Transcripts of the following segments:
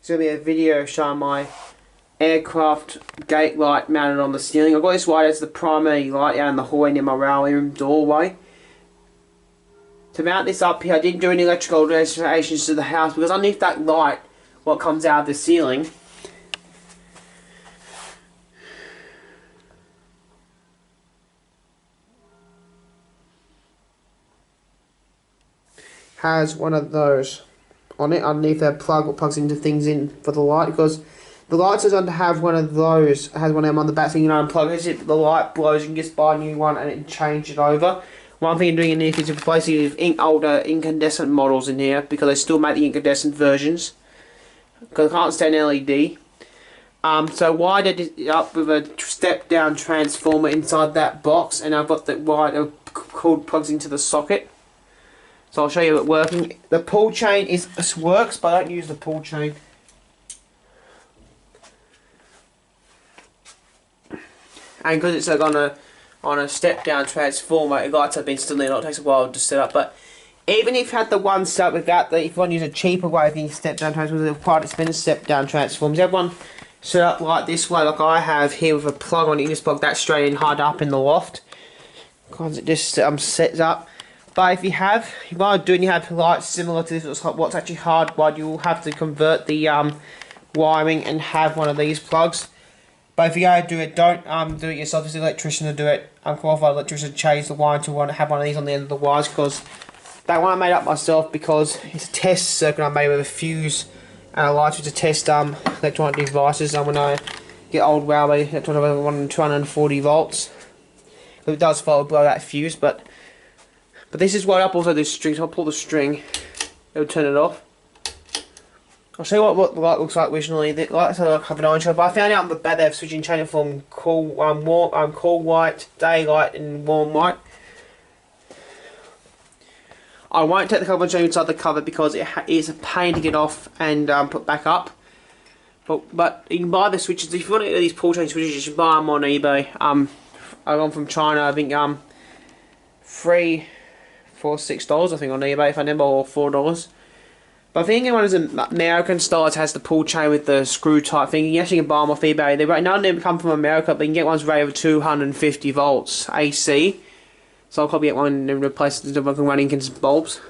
It's going to be a video showing my aircraft gate light mounted on the ceiling. I've got this light as the primary light out in the hallway near my railway room doorway. To mount this up here, I didn't do any electrical alterations to the house because underneath that light, what comes out of the ceiling, has one of those on it underneath that plug what plugs into things in for the light, because the light doesn't have one of those, has one of them on the back, so you can unplug it, the light blows, you can just buy a new one and change it over. One thing I'm doing in here is replacing it with older incandescent models in here, because they still make the incandescent versions, because I can't stand LED. So wired it up with a step down transformer inside that box, and I've got the wire cord plugs into the socket. So I'll show you it working. The pull chain works, but I don't use the pull chain. And because it's like on a step down transformer, it lights up instantly, and it takes a while to set up. But even if you had the one set up without if you want to use a cheaper way of using step down transformers, they're quite expensive step down transformers. You have one set up like this way, like I have here, with a plug on it. You can just plug that straight in, hide up in the loft, because it just sets up. But if you want to do it and you have lights similar to this, what's actually hardwired, you will have to convert the wiring and have one of these plugs. But if you go to do it, don't do it yourself. There's an electrician to do it. Qualified electrician to change the wire to have one of these on the end of the wires, because that one I made up myself because it's a test circuit I made with a fuse and a light to test electronic devices. When I get old railway electronic, I want 240 volts. If it does follow blow that fuse, but this is wired up also this string, so I'll pull the string, it'll turn it off. I'll show you what the light looks like originally. The lights are like an orange, but I found out on the bed they have switching channel from cool white, daylight and warm white. I won't take the cover and show you inside the cover because it is a pain to get off and put back up. But you can buy the switches. If you want to get these pull chain switches, you should buy them on eBay. I got them from China, I think $3 for $6 I think on eBay if I remember, or $4. But I think one is an American style that has the pull chain with the screw type thing. You actually can buy them off eBay. None of them come from America, but you can get ones rated over 250 volts AC. So I'll probably get one and replace the running incandescent bulbs.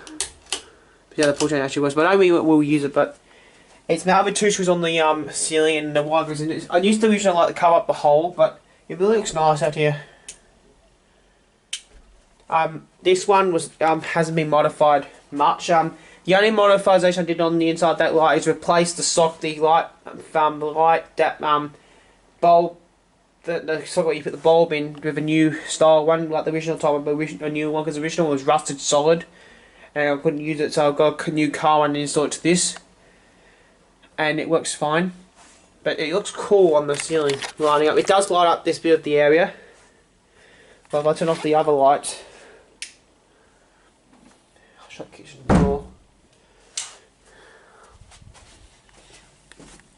But yeah, the pull chain actually works. But I don't really will use it. But it's mounted with two screws on the ceiling, and the wire goes in. I used to usually like to cover up the hole, but it really looks nice out here. This one hasn't been modified much. The only modification I did on the inside of that light is replace the light bulb, the socket you put the bulb in, with a new style one, like the original type, but a new one, because the original was rusted solid, and I couldn't use it, so I got a new car one and installed it to this, and it works fine. But it looks cool on the ceiling, lining up. It does light up this bit of the area, but if I turn off the other lights, I'll shut the kitchen door.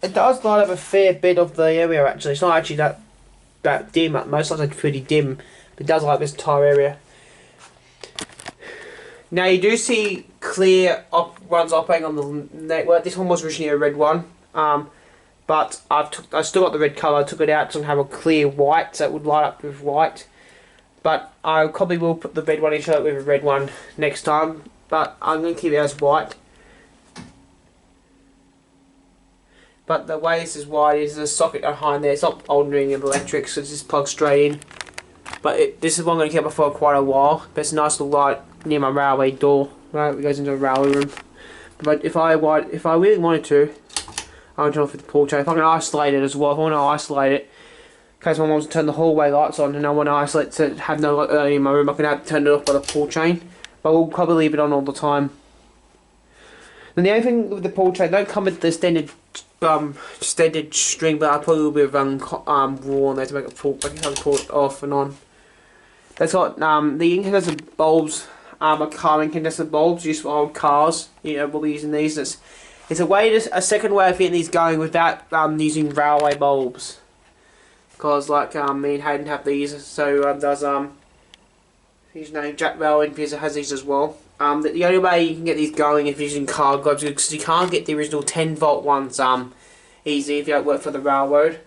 It does light up a fair bit of the area actually. It's not actually that dim. Most times it's pretty dim, but it does light up this entire area. Now you do see clear ones operating on the network. This one was originally a red one, but I still got the red colour. I took it out to have a clear white, so it would light up with white. But I probably will put the red one in, show it with a red one next time. But I'm going to keep it as white. But the way this is wired is the socket behind there. It's not ordinary electric, so it's just plugged straight in. But this is one I'm going to keep it for quite a while. But it's a nice little light near my railway door. Right, it goes into a railway room. But if I really wanted to, I would turn off with the pull chain. If I can isolate it as well, if I want to isolate it, in case I want to turn the hallway lights on and I want to isolate to have no light in my room, I can have to turn it off by the pull chain. But we'll probably leave it on all the time. And the only thing with the pull chain, don't come with the standard string, but I put a little bit of wool on there to make it pull it off and on. That's what the incandescent bulbs are car incandescent bulbs used for old cars. We'll be using these. It's a second way of getting these going without using railway bulbs. Because me and Hayden have these, so His name Jack Railway because it has these as well. The only way you can get these going is using car globes, because you can't get the original 10-volt ones easy if you don't work for the railroad.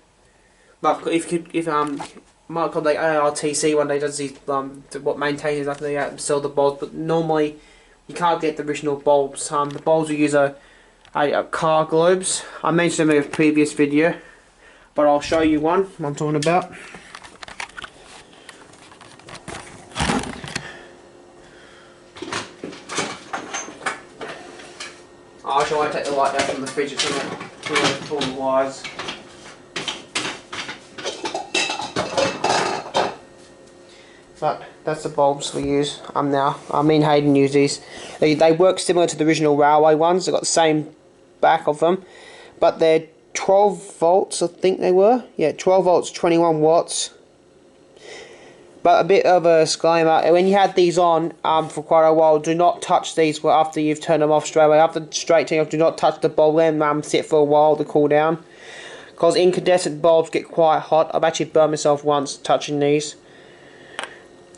Like if might call like ARTC one day does these what maintains after they sell the bulbs, but normally you can't get the original bulbs. The bulbs we use are car globes. I mentioned them in a previous video, but I'll show you one I'm talking about. I actually want to take the light down from the fridge. It's going to pull the wires. But that's the bulbs we use now. Me and Hayden use these. They work similar to the original railway ones. They've got the same back of them, but they're 12 volts, I think they were. Yeah, 12 volts, 21 watts. But a bit of a disclaimer, when you had these on for quite a while, do not touch these after you've turned them off straight away. After straight turn off, do not touch the bulb, let them sit for a while to cool down. Because incandescent bulbs get quite hot. I've actually burned myself once touching these.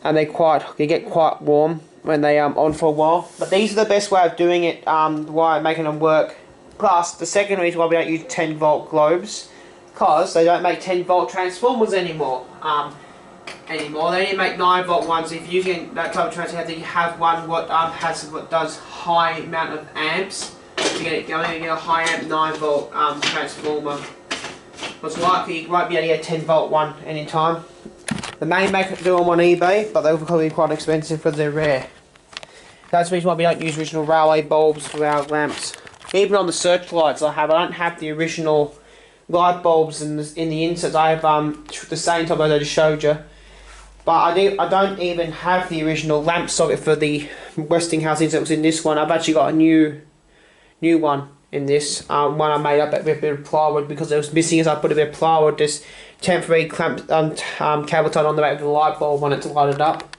And they get quite warm when they on for a while. But these are the best way of doing it, why I'm making them work. Plus, the second reason why we don't use 10-volt globes, because they don't make 10-volt transformers anymore. They only make 9-volt ones. If you're using that type of transformer, you have one what does high amount of amps to get it going. You get a high amp 9-volt transformer. Most likely you won't be able to get a 10-volt one anytime. The main makers do them on eBay, but they'll probably be quite expensive because they're rare. That's the reason why we don't use original railway bulbs for our lamps. Even on the searchlights I don't have the original light bulbs in the inserts. I have the same type I just showed you. But I don't even have the original lamp socket for the Westinghouse insert that was in this one. I've actually got a new one in this. One I made up with a bit of plywood because it was missing, so I put a bit of plywood, just temporary clamp cable tied on the back of the light bulb on it to light it up.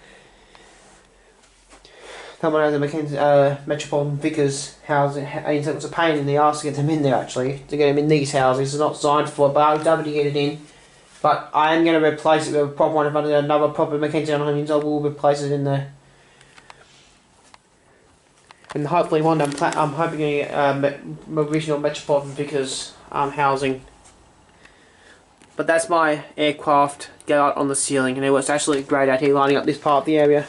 That one has a Metropolitan Vickers housing. It was a pain in the arse to get them in there actually, to get them in these houses. It's not designed for it, but I was able to get it in. But I am going to replace it with a proper one. If I do another proper Mackenzie on onions, I will replace it in there. And hopefully one day I'm hoping to get original Metropolitan Vickers housing. But that's my aircraft get out on the ceiling, and it was actually great out here lining up this part of the area.